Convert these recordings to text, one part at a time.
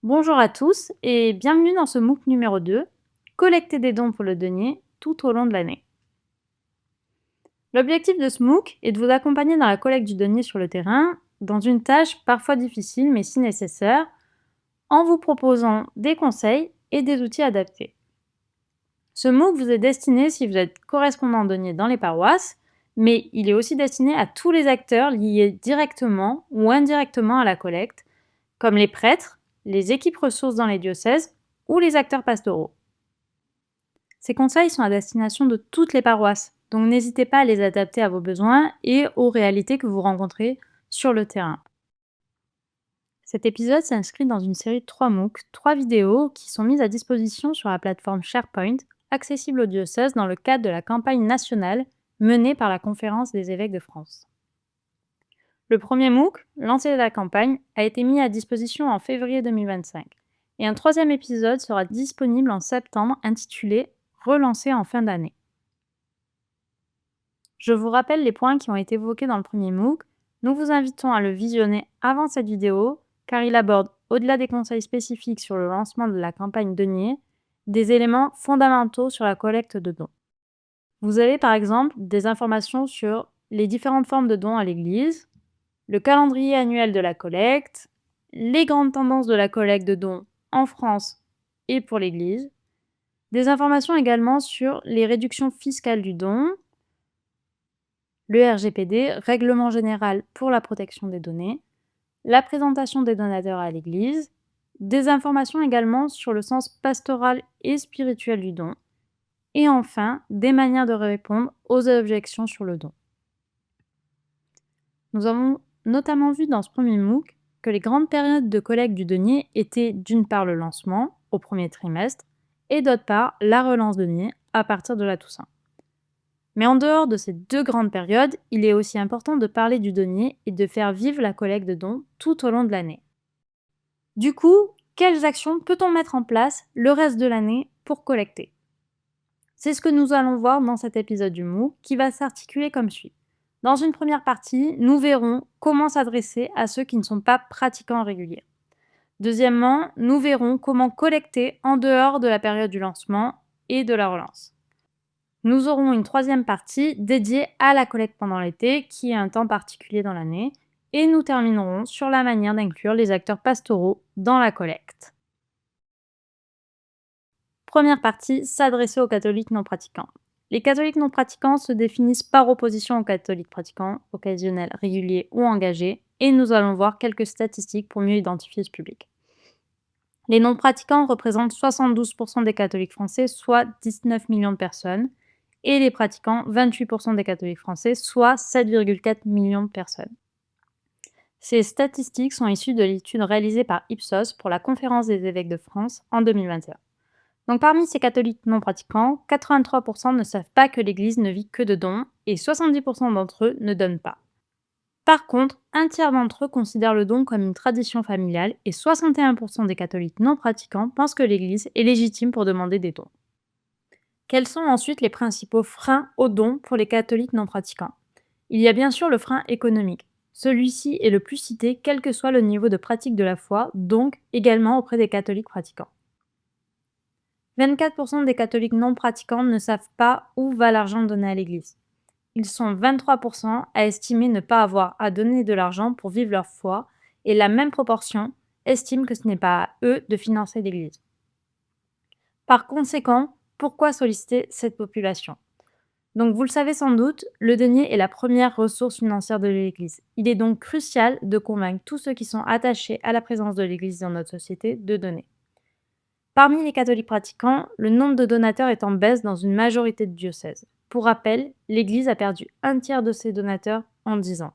Bonjour à tous et bienvenue dans ce MOOC numéro 2, collecter des dons pour le denier tout au long de l'année. L'objectif de ce MOOC est de vous accompagner dans la collecte du denier sur le terrain, dans une tâche parfois difficile mais si nécessaire, en vous proposant des conseils et des outils adaptés. Ce MOOC vous est destiné si vous êtes correspondant denier dans les paroisses, mais il est aussi destiné à tous les acteurs liés directement ou indirectement à la collecte, comme les prêtres, les équipes ressources dans les diocèses ou les acteurs pastoraux. Ces conseils sont à destination de toutes les paroisses, donc n'hésitez pas à les adapter à vos besoins et aux réalités que vous rencontrez sur le terrain. Cet épisode s'inscrit dans une série de 3 MOOC, 3 vidéos qui sont mises à disposition sur la plateforme SharePoint, accessible au diocèse dans le cadre de la campagne nationale menée par la Conférence des évêques de France. Le premier MOOC, lancé de la campagne, a été mis à disposition en février 2025 et un troisième épisode sera disponible en septembre intitulé « Relancer en fin d'année ». Je vous rappelle les points qui ont été évoqués dans le premier MOOC. Nous vous invitons à le visionner avant cette vidéo car il aborde, au-delà des conseils spécifiques sur le lancement de la campagne denier, des éléments fondamentaux sur la collecte de dons. Vous avez par exemple des informations sur les différentes formes de dons à l'Église, le calendrier annuel de la collecte, les grandes tendances de la collecte de dons en France et pour l'Église, des informations également sur les réductions fiscales du don, le RGPD, Règlement général pour la protection des données, la présentation des donateurs à l'Église, des informations également sur le sens pastoral et spirituel du don, et enfin, des manières de répondre aux objections sur le don. Nous avons notamment vu dans ce premier MOOC que les grandes périodes de collecte du denier étaient d'une part le lancement, au premier trimestre, et d'autre part la relance denier à partir de la Toussaint. Mais en dehors de ces deux grandes périodes, il est aussi important de parler du denier et de faire vivre la collecte de dons tout au long de l'année. Du coup, quelles actions peut-on mettre en place le reste de l'année pour collecter? C'est ce que nous allons voir dans cet épisode du MOOC qui va s'articuler comme suit. Dans une première partie, nous verrons comment s'adresser à ceux qui ne sont pas pratiquants réguliers. Deuxièmement, nous verrons comment collecter en dehors de la période du lancement et de la relance. Nous aurons une troisième partie dédiée à la collecte pendant l'été, qui est un temps particulier dans l'année, et nous terminerons sur la manière d'inclure les acteurs pastoraux dans la collecte. Première partie, s'adresser aux catholiques non pratiquants. Les catholiques non pratiquants se définissent par opposition aux catholiques pratiquants, occasionnels, réguliers ou engagés, et nous allons voir quelques statistiques pour mieux identifier ce public. Les non pratiquants représentent 72% des catholiques français, soit 19 millions de personnes, et les pratiquants 28% des catholiques français, soit 7,4 millions de personnes. Ces statistiques sont issues de l'étude réalisée par Ipsos pour la Conférence des évêques de France en 2021. Donc parmi ces catholiques non pratiquants, 83% ne savent pas que l'Église ne vit que de dons et 70% d'entre eux ne donnent pas. Par contre, un tiers d'entre eux considèrent le don comme une tradition familiale et 61% des catholiques non pratiquants pensent que l'Église est légitime pour demander des dons. Quels sont ensuite les principaux freins aux dons pour les catholiques non pratiquants? Il y a bien sûr le frein économique. Celui-ci est le plus cité quel que soit le niveau de pratique de la foi, donc également auprès des catholiques pratiquants. 24% des catholiques non pratiquants ne savent pas où va l'argent donné à l'Église. Ils sont 23% à estimer ne pas avoir à donner de l'argent pour vivre leur foi et la même proportion estime que ce n'est pas à eux de financer l'Église. Par conséquent, pourquoi solliciter cette population? Donc vous le savez sans doute, le denier est la première ressource financière de l'Église. Il est donc crucial de convaincre tous ceux qui sont attachés à la présence de l'Église dans notre société de donner. Parmi les catholiques pratiquants, le nombre de donateurs est en baisse dans une majorité de diocèses. Pour rappel, l'Église a perdu un tiers de ses donateurs en 10 ans.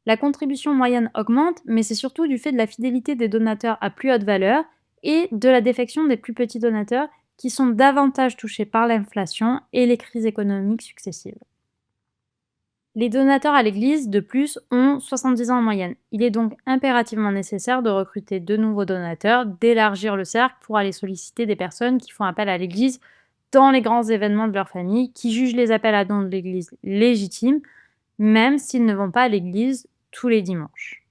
La contribution moyenne augmente, mais c'est surtout du fait de la fidélité des donateurs à plus haute valeur et de la défection des plus petits donateurs qui sont davantage touchés par l'inflation et les crises économiques successives. Les donateurs à l'Église, de plus, ont 70 ans en moyenne. Il est donc impérativement nécessaire de recruter de nouveaux donateurs, d'élargir le cercle pour aller solliciter des personnes qui font appel à l'Église dans les grands événements de leur famille, qui jugent les appels à dons de l'Église légitimes, même s'ils ne vont pas à l'Église tous les dimanches.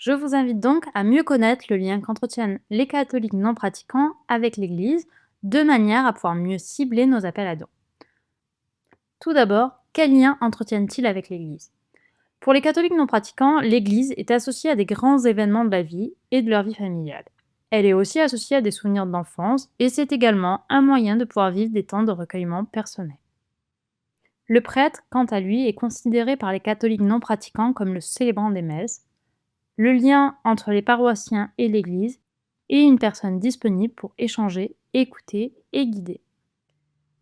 Je vous invite donc à mieux connaître le lien qu'entretiennent les catholiques non pratiquants avec l'Église, de manière à pouvoir mieux cibler nos appels à dons. Tout d'abord, quel lien entretiennent-ils avec l'Église? Pour les catholiques non pratiquants, l'Église est associée à des grands événements de la vie et de leur vie familiale. Elle est aussi associée à des souvenirs d'enfance et c'est également un moyen de pouvoir vivre des temps de recueillement personnel. Le prêtre, quant à lui, est considéré par les catholiques non pratiquants comme le célébrant des messes, le lien entre les paroissiens et l'Église, et une personne disponible pour échanger, écouter et guider.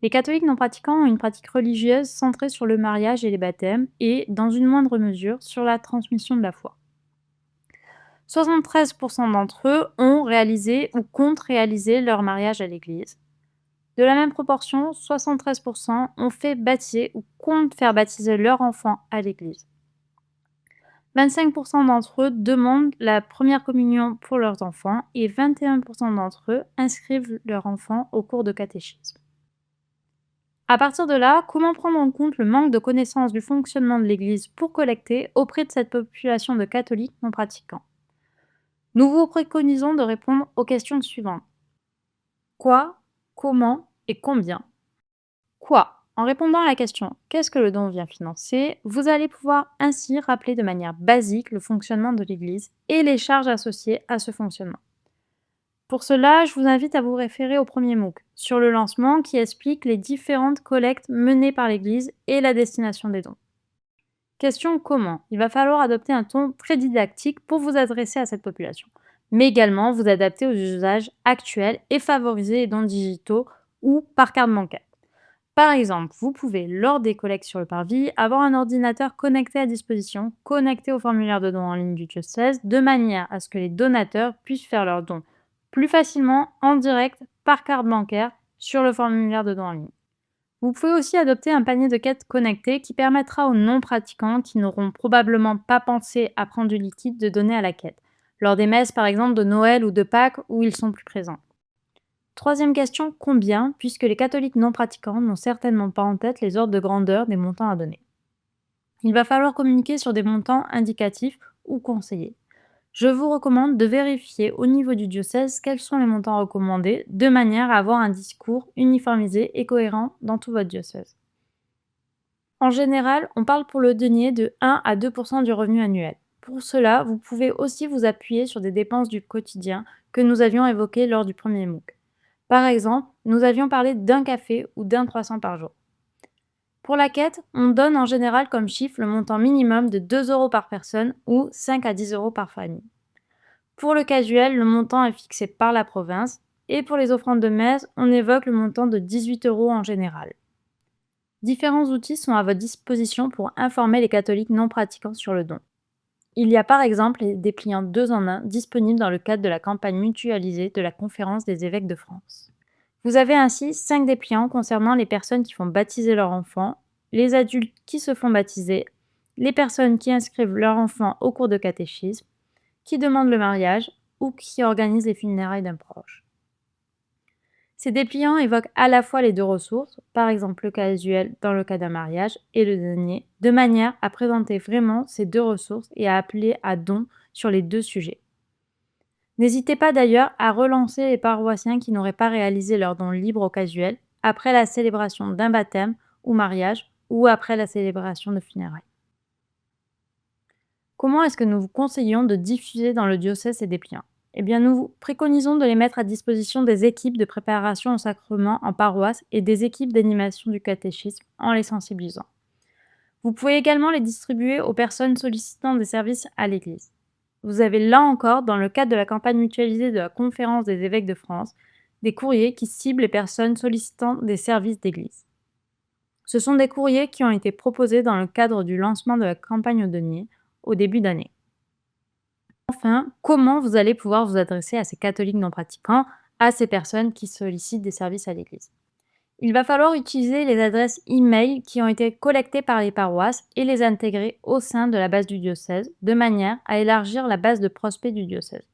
Les catholiques non pratiquants ont une pratique religieuse centrée sur le mariage et les baptêmes et, dans une moindre mesure, sur la transmission de la foi. 73% d'entre eux ont réalisé ou comptent réaliser leur mariage à l'Église. De la même proportion, 73% ont fait baptiser ou comptent faire baptiser leur enfant à l'Église. 25% d'entre eux demandent la première communion pour leurs enfants et 21% d'entre eux inscrivent leur enfant au cours de catéchisme. À partir de là, comment prendre en compte le manque de connaissance du fonctionnement de l'Église pour collecter auprès de cette population de catholiques non pratiquants? Nous vous préconisons de répondre aux questions suivantes. Quoi, comment et combien? Quoi? En répondant à la question «Qu'est-ce que le don vient financer?», vous allez pouvoir ainsi rappeler de manière basique le fonctionnement de l'Église et les charges associées à ce fonctionnement. Pour cela, je vous invite à vous référer au premier MOOC sur le lancement qui explique les différentes collectes menées par l'Église et la destination des dons. Question comment? Il va falloir adopter un ton très didactique pour vous adresser à cette population, mais également vous adapter aux usages actuels et favoriser les dons digitaux ou par carte bancaire. Par exemple, vous pouvez, lors des collectes sur le parvis, avoir un ordinateur connecté à disposition, connecté au formulaire de dons en ligne du diocèse, de manière à ce que les donateurs puissent faire leurs dons plus facilement, en direct, par carte bancaire, sur le formulaire de dons en ligne. Vous pouvez aussi adopter un panier de quêtes connecté qui permettra aux non-pratiquants qui n'auront probablement pas pensé à prendre du liquide de donner à la quête, lors des messes par exemple de Noël ou de Pâques où ils sont plus présents. Troisième question, combien, puisque les catholiques non pratiquants n'ont certainement pas en tête les ordres de grandeur des montants à donner. Il va falloir communiquer sur des montants indicatifs ou conseillés. Je vous recommande de vérifier au niveau du diocèse quels sont les montants recommandés, de manière à avoir un discours uniformisé et cohérent dans tout votre diocèse. En général, on parle pour le denier de 1 à 2% du revenu annuel. Pour cela, vous pouvez aussi vous appuyer sur des dépenses du quotidien que nous avions évoquées lors du premier MOOC. Par exemple, nous avions parlé d'un café ou d'un croissant par jour. Pour la quête, on donne en général comme chiffre le montant minimum de 2 € par personne ou 5 à 10 € par famille. Pour le casuel, le montant est fixé par la province et pour les offrandes de messe, on évoque le montant de 18 € en général. Différents outils sont à votre disposition pour informer les catholiques non pratiquants sur le don. Il y a par exemple les dépliants 2 en 1 disponibles dans le cadre de la campagne mutualisée de la Conférence des évêques de France. Vous avez ainsi 5 dépliants concernant les personnes qui font baptiser leur enfant, les adultes qui se font baptiser, les personnes qui inscrivent leur enfant au cours de catéchisme, qui demandent le mariage ou qui organisent les funérailles d'un proche. Ces dépliants évoquent à la fois les deux ressources, par exemple le casuel dans le cas d'un mariage et le denier, de manière à présenter vraiment ces deux ressources et à appeler à don sur les deux sujets. N'hésitez pas d'ailleurs à relancer les paroissiens qui n'auraient pas réalisé leur don libre au casuel après la célébration d'un baptême ou mariage ou après la célébration de funérailles. Comment est-ce que nous vous conseillons de diffuser dans le diocèse ces dépliants? Eh bien, nous vous préconisons de les mettre à disposition des équipes de préparation au sacrement en paroisse et des équipes d'animation du catéchisme en les sensibilisant. Vous pouvez également les distribuer aux personnes sollicitant des services à l'Église. Vous avez là encore, dans le cadre de la campagne mutualisée de la Conférence des évêques de France, des courriers qui ciblent les personnes sollicitant des services d'Église. Ce sont des courriers qui ont été proposés dans le cadre du lancement de la campagne au denier au début d'année. Enfin, comment vous allez pouvoir vous adresser à ces catholiques non pratiquants, à ces personnes qui sollicitent des services à l'Église? Il va falloir utiliser les adresses e-mail qui ont été collectées par les paroisses et les intégrer au sein de la base du diocèse, de manière à élargir la base de prospects du diocèse.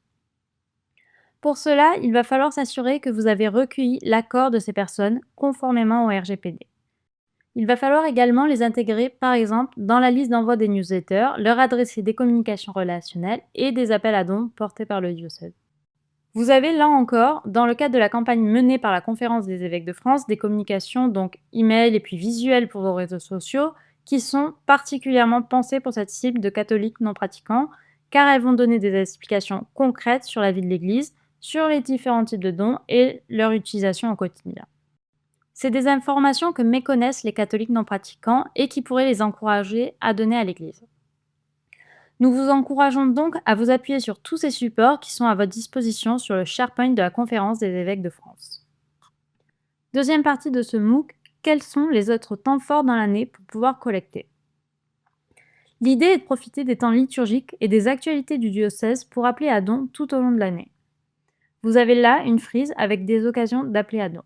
Pour cela, il va falloir s'assurer que vous avez recueilli l'accord de ces personnes conformément au RGPD. Il va falloir également les intégrer, par exemple, dans la liste d'envoi des newsletters, leur adresser des communications relationnelles et des appels à dons portés par le diocèse. Vous avez là encore, dans le cadre de la campagne menée par la Conférence des évêques de France, des communications, donc email et puis visuelles pour vos réseaux sociaux, qui sont particulièrement pensées pour cette cible de catholiques non pratiquants, car elles vont donner des explications concrètes sur la vie de l'Église, sur les différents types de dons et leur utilisation au quotidien. C'est des informations que méconnaissent les catholiques non pratiquants et qui pourraient les encourager à donner à l'Église. Nous vous encourageons donc à vous appuyer sur tous ces supports qui sont à votre disposition sur le SharePoint de la Conférence des évêques de France. Deuxième partie de ce MOOC, quels sont les autres temps forts dans l'année pour pouvoir collecter? L'idée est de profiter des temps liturgiques et des actualités du diocèse pour appeler à dons tout au long de l'année. Vous avez là une frise avec des occasions d'appeler à dons.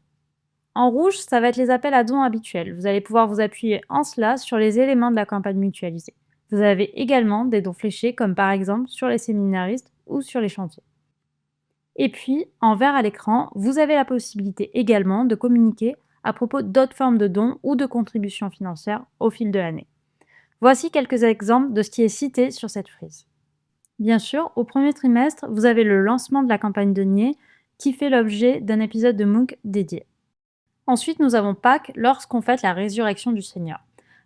En rouge, ça va être les appels à dons habituels. Vous allez pouvoir vous appuyer en cela sur les éléments de la campagne mutualisée. Vous avez également des dons fléchés, comme par exemple sur les séminaristes ou sur les chantiers. Et puis, en vert à l'écran, vous avez la possibilité également de communiquer à propos d'autres formes de dons ou de contributions financières au fil de l'année. Voici quelques exemples de ce qui est cité sur cette frise. Bien sûr, au premier trimestre, vous avez le lancement de la campagne denier qui fait l'objet d'un épisode de MOOC dédié. Ensuite, nous avons Pâques lorsqu'on fête la résurrection du Seigneur.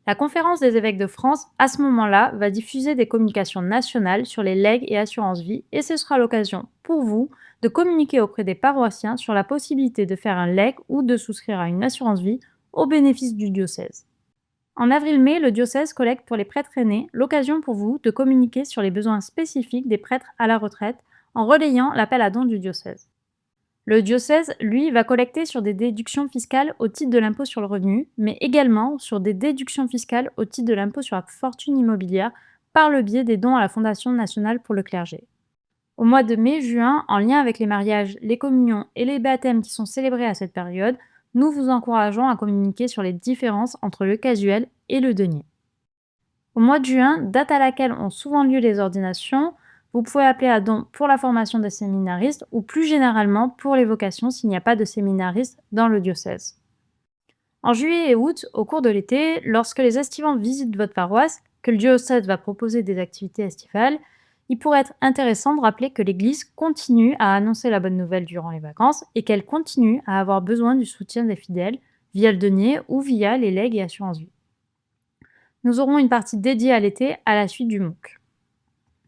La Conférence des évêques de France, à ce moment-là, va diffuser des communications nationales sur les legs et assurances vie et ce sera l'occasion pour vous de communiquer auprès des paroissiens sur la possibilité de faire un leg ou de souscrire à une assurance vie au bénéfice du diocèse. En avril-mai, le diocèse collecte pour les prêtres aînés l'occasion pour vous de communiquer sur les besoins spécifiques des prêtres à la retraite en relayant l'appel à dons du diocèse. Le diocèse, lui, va collecter sur des déductions fiscales au titre de l'impôt sur le revenu, mais également sur des déductions fiscales au titre de l'impôt sur la fortune immobilière par le biais des dons à la Fondation nationale pour le clergé. Au mois de mai-juin, en lien avec les mariages, les communions et les baptêmes qui sont célébrés à cette période, nous vous encourageons à communiquer sur les différences entre le casuel et le denier. Au mois de juin, date à laquelle ont souvent lieu les ordinations, vous pouvez appeler à dons pour la formation des séminaristes ou plus généralement pour les vocations s'il n'y a pas de séminaristes dans le diocèse. En juillet et août, au cours de l'été, lorsque les estivants visitent votre paroisse, que le diocèse va proposer des activités estivales, il pourrait être intéressant de rappeler que l'Église continue à annoncer la bonne nouvelle durant les vacances et qu'elle continue à avoir besoin du soutien des fidèles via le denier ou via les legs et assurances vie. Nous aurons une partie dédiée à l'été à la suite du MOOC.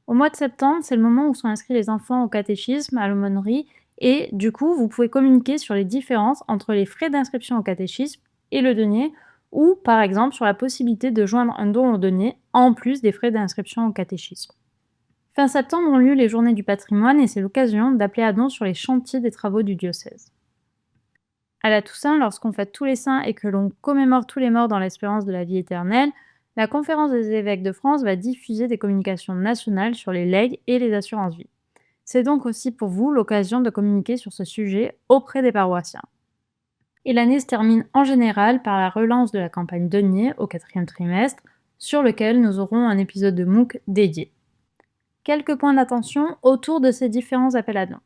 Au mois de septembre, c'est le moment où sont inscrits les enfants au catéchisme, à l'aumônerie, et du coup, vous pouvez communiquer sur les différences entre les frais d'inscription au catéchisme et le denier, ou par exemple sur la possibilité de joindre un don au denier en plus des frais d'inscription au catéchisme. Fin septembre ont lieu les journées du patrimoine et c'est l'occasion d'appeler à don sur les chantiers des travaux du diocèse. À la Toussaint, lorsqu'on fête tous les saints et que l'on commémore tous les morts dans l'espérance de la vie éternelle, la Conférence des évêques de France va diffuser des communications nationales sur les legs et les assurances vie. C'est donc aussi pour vous l'occasion de communiquer sur ce sujet auprès des paroissiens. Et l'année se termine en général par la relance de la campagne denier au 4e trimestre, sur lequel nous aurons un épisode de MOOC dédié. Quelques points d'attention autour de ces différents appels à dons.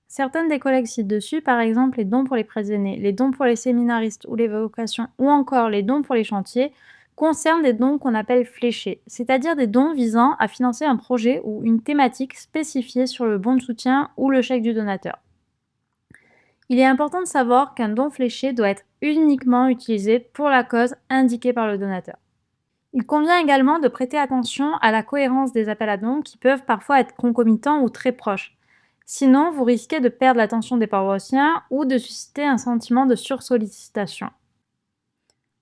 Certaines des collègues ci-dessus, par exemple les dons pour les prêtres aînés, les dons pour les séminaristes ou les vocations, ou encore les dons pour les chantiers, concernent des dons qu'on appelle fléchés, c'est-à-dire des dons visant à financer un projet ou une thématique spécifiée sur le bon de soutien ou le chèque du donateur. Il est important de savoir qu'un don fléché doit être uniquement utilisé pour la cause indiquée par le donateur. Il convient également de prêter attention à la cohérence des appels à dons qui peuvent parfois être concomitants ou très proches. Sinon, vous risquez de perdre l'attention des paroissiens ou de susciter un sentiment de sursollicitation.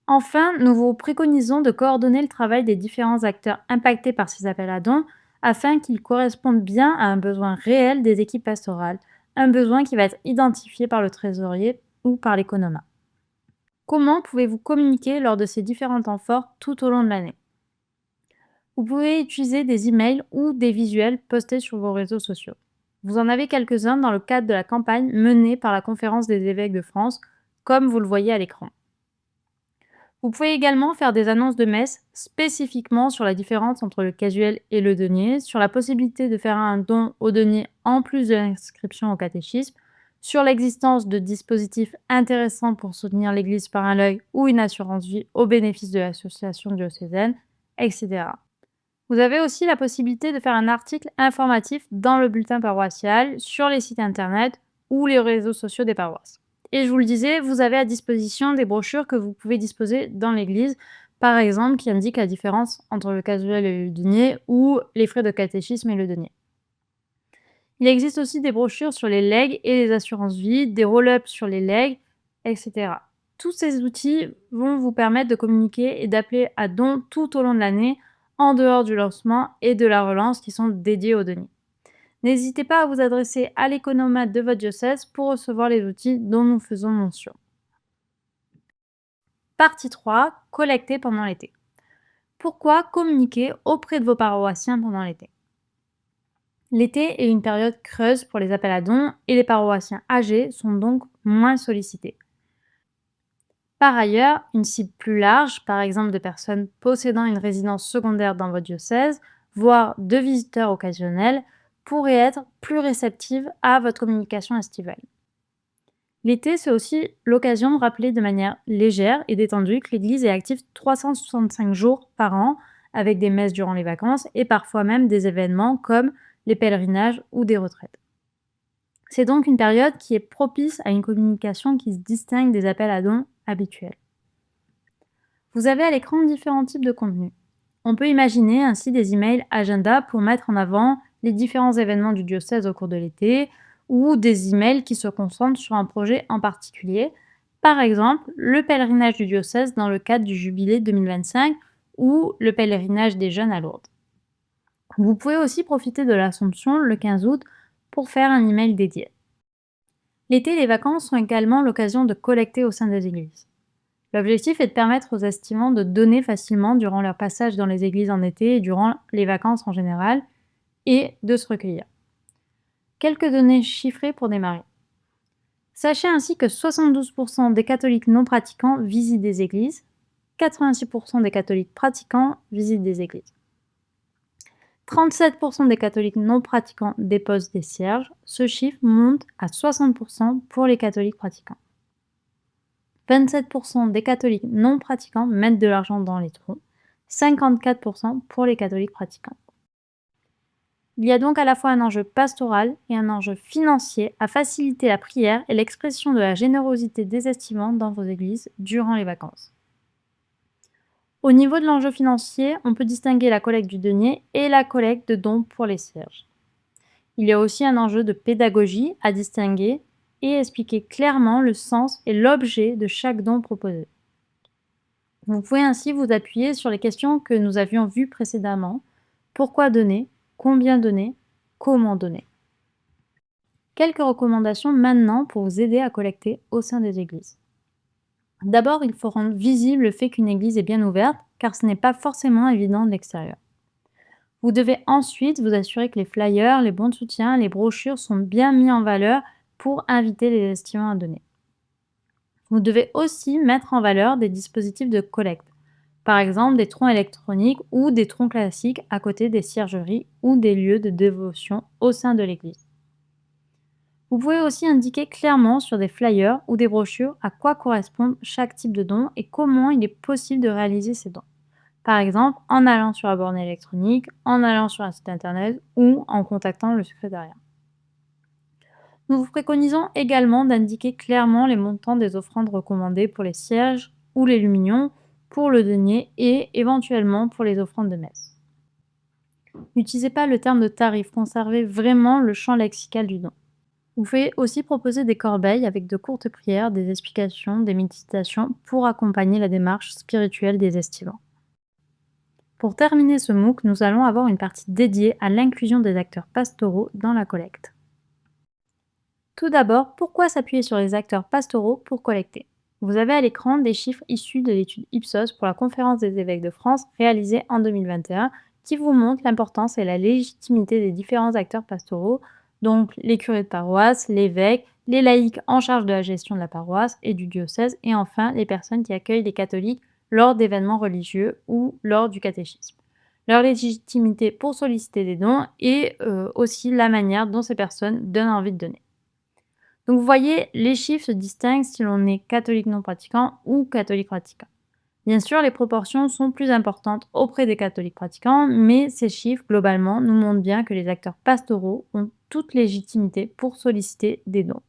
Enfin, nous vous préconisons de coordonner le travail des différents acteurs impactés par ces appels à dons afin qu'ils correspondent bien à un besoin réel des équipes pastorales, un besoin qui va être identifié par le trésorier ou par l'économat. Comment pouvez-vous communiquer lors de ces différents temps forts tout au long de l'année? Vous pouvez utiliser des emails ou des visuels postés sur vos réseaux sociaux. Vous en avez quelques-uns dans le cadre de la campagne menée par la Conférence des évêques de France, comme vous le voyez à l'écran. Vous pouvez également faire des annonces de messe spécifiquement sur la différence entre le casuel et le denier, sur la possibilité de faire un don au denier en plus de l'inscription au catéchisme, sur l'existence de dispositifs intéressants pour soutenir l'Église par un legs ou une assurance vie au bénéfice de l'association diocésaine, etc. Vous avez aussi la possibilité de faire un article informatif dans le bulletin paroissial, sur les sites internet ou les réseaux sociaux des paroisses. Et je vous le disais, vous avez à disposition des brochures que vous pouvez disposer dans l'église, par exemple, qui indiquent la différence entre le casuel et le denier ou les frais de catéchisme et le denier. Il existe aussi des brochures sur les legs et les assurances vie, des roll-ups sur les legs, etc. Tous ces outils vont vous permettre de communiquer et d'appeler à dons tout au long de l'année, en dehors du lancement et de la relance qui sont dédiés aux deniers. N'hésitez pas à vous adresser à l'économate de votre diocèse pour recevoir les outils dont nous faisons mention. Partie 3. Collecter pendant l'été. Pourquoi communiquer auprès de vos paroissiens pendant l'été? L'été est une période creuse pour les appels à dons et les paroissiens âgés sont donc moins sollicités. Par ailleurs, une cible plus large, par exemple de personnes possédant une résidence secondaire dans votre diocèse, voire de visiteurs occasionnels, pourrait être plus réceptive à votre communication estivale. L'été, c'est aussi l'occasion de rappeler de manière légère et détendue que l'Église est active 365 jours par an, avec des messes durant les vacances et parfois même des événements comme les pèlerinages ou des retraites. C'est donc une période qui est propice à une communication qui se distingue des appels à dons habituels. Vous avez à l'écran différents types de contenus. On peut imaginer ainsi des emails agenda pour mettre en avant les différents événements du diocèse au cours de l'été, ou des emails qui se concentrent sur un projet en particulier, par exemple le pèlerinage du diocèse dans le cadre du jubilé 2025 ou le pèlerinage des jeunes à Lourdes. Vous pouvez aussi profiter de l'Assomption le 15 août pour faire un email dédié. L'été et les vacances sont également l'occasion de collecter au sein des églises. L'objectif est de permettre aux estimants de donner facilement durant leur passage dans les églises en été et durant les vacances en général, et de se recueillir. Quelques données chiffrées pour démarrer. Sachez ainsi que 72% des catholiques non pratiquants visitent des églises, 86% des catholiques pratiquants visitent des églises. 37% des catholiques non pratiquants déposent des cierges, ce chiffre monte à 60% pour les catholiques pratiquants. 27% des catholiques non pratiquants mettent de l'argent dans les trous, 54% pour les catholiques pratiquants. Il y a donc à la fois un enjeu pastoral et un enjeu financier à faciliter la prière et l'expression de la générosité des estimants dans vos églises durant les vacances. Au niveau de l'enjeu financier, on peut distinguer la collecte du denier et la collecte de dons pour les cierges. Il y a aussi un enjeu de pédagogie à distinguer et expliquer clairement le sens et l'objet de chaque don proposé. Vous pouvez ainsi vous appuyer sur les questions que nous avions vues précédemment. Pourquoi donner? Combien donner? Comment donner? Quelques recommandations maintenant pour vous aider à collecter au sein des églises. D'abord, il faut rendre visible le fait qu'une église est bien ouverte, car ce n'est pas forcément évident de l'extérieur. Vous devez ensuite vous assurer que les flyers, les bons de soutien, les brochures sont bien mis en valeur pour inviter les estimants à donner. Vous devez aussi mettre en valeur des dispositifs de collecte, par exemple des troncs électroniques ou des troncs classiques à côté des ciergeries ou des lieux de dévotion au sein de l'église. Vous pouvez aussi indiquer clairement sur des flyers ou des brochures à quoi correspond chaque type de don et comment il est possible de réaliser ces dons. Par exemple, en allant sur la borne électronique, en allant sur un site internet ou en contactant le secrétariat. Nous vous préconisons également d'indiquer clairement les montants des offrandes recommandées pour les cierges ou les luminions, pour le denier et éventuellement pour les offrandes de messe. N'utilisez pas le terme de tarif, conservez vraiment le champ lexical du don. Vous pouvez aussi proposer des corbeilles avec de courtes prières, des explications, des méditations pour accompagner la démarche spirituelle des estivants. Pour terminer ce MOOC, nous allons avoir une partie dédiée à l'inclusion des acteurs pastoraux dans la collecte. Tout d'abord, pourquoi s'appuyer sur les acteurs pastoraux pour collecter? Vous avez à l'écran des chiffres issus de l'étude Ipsos pour la Conférence des évêques de France réalisée en 2021 qui vous montrent l'importance et la légitimité des différents acteurs pastoraux, donc les curés de paroisse, l'évêque, les laïcs en charge de la gestion de la paroisse et du diocèse, et enfin les personnes qui accueillent les catholiques lors d'événements religieux ou lors du catéchisme. Leur légitimité pour solliciter des dons et aussi la manière dont ces personnes donnent envie de donner. Donc vous voyez, les chiffres se distinguent si l'on est catholique non pratiquant ou catholique pratiquant. Bien sûr, les proportions sont plus importantes auprès des catholiques pratiquants, mais ces chiffres, globalement, nous montrent bien que les acteurs pastoraux ont toute légitimité pour solliciter des dons.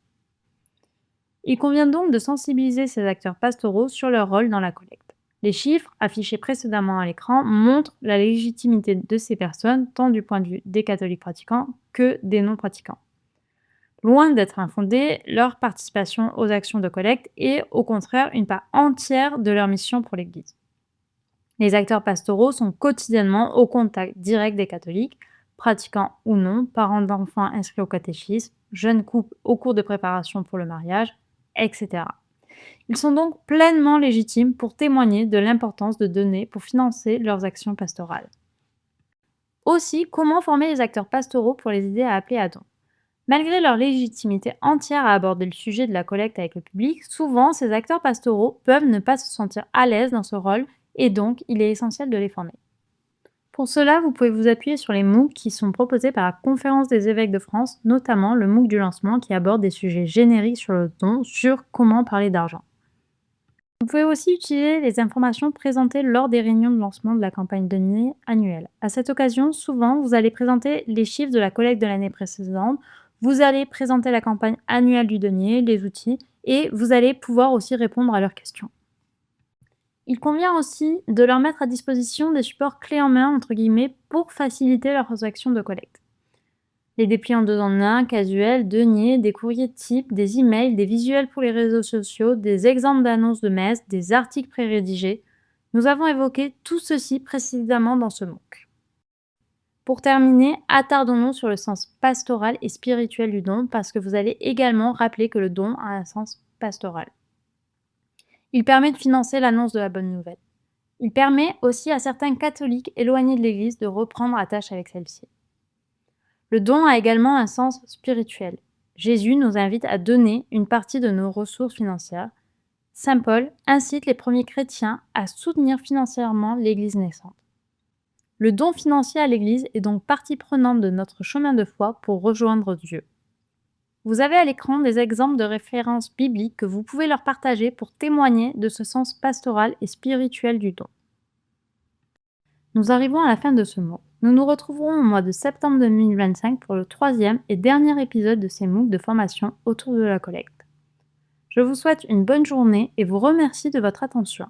Il convient donc de sensibiliser ces acteurs pastoraux sur leur rôle dans la collecte. Les chiffres, affichés précédemment à l'écran, montrent la légitimité de ces personnes, tant du point de vue des catholiques pratiquants que des non-pratiquants. Loin d'être infondée, leur participation aux actions de collecte est au contraire une part entière de leur mission pour l'Église. Les acteurs pastoraux sont quotidiennement au contact direct des catholiques, pratiquants ou non, parents d'enfants inscrits au catéchisme, jeunes couples au cours de préparation pour le mariage, etc. Ils sont donc pleinement légitimes pour témoigner de l'importance de donner pour financer leurs actions pastorales. Aussi, comment former les acteurs pastoraux pour les aider à appeler à don? Malgré leur légitimité entière à aborder le sujet de la collecte avec le public, souvent ces acteurs pastoraux peuvent ne pas se sentir à l'aise dans ce rôle et donc il est essentiel de les former. Pour cela, vous pouvez vous appuyer sur les MOOC qui sont proposés par la Conférence des évêques de France, notamment le MOOC du lancement qui aborde des sujets génériques sur le don, sur comment parler d'argent. Vous pouvez aussi utiliser les informations présentées lors des réunions de lancement de la campagne denier annuelle. À cette occasion, souvent, vous allez présenter les chiffres de la collecte de l'année précédente, vous allez présenter la campagne annuelle du denier, les outils, et vous allez pouvoir aussi répondre à leurs questions. Il convient aussi de leur mettre à disposition des supports clés en main, entre guillemets, pour faciliter leurs actions de collecte. Les dépliants 2 en 1, casuels, deniers, des courriers types, des emails, des visuels pour les réseaux sociaux, des exemples d'annonces de messe, des articles pré-rédigés. Nous avons évoqué tout ceci précédemment dans ce MOOC. Pour terminer, attardons-nous sur le sens pastoral et spirituel du don parce que vous allez également rappeler que le don a un sens pastoral. Il permet de financer l'annonce de la bonne nouvelle. Il permet aussi à certains catholiques éloignés de l'Église de reprendre attache avec celle-ci. Le don a également un sens spirituel. Jésus nous invite à donner une partie de nos ressources financières. Saint Paul incite les premiers chrétiens à soutenir financièrement l'Église naissante. Le don financier à l'Église est donc partie prenante de notre chemin de foi pour rejoindre Dieu. Vous avez à l'écran des exemples de références bibliques que vous pouvez leur partager pour témoigner de ce sens pastoral et spirituel du don. Nous arrivons à la fin de ce MOOC. Nous nous retrouverons au mois de septembre 2025 pour le 3e et dernier épisode de ces MOOC de formation autour de la collecte. Je vous souhaite une bonne journée et vous remercie de votre attention.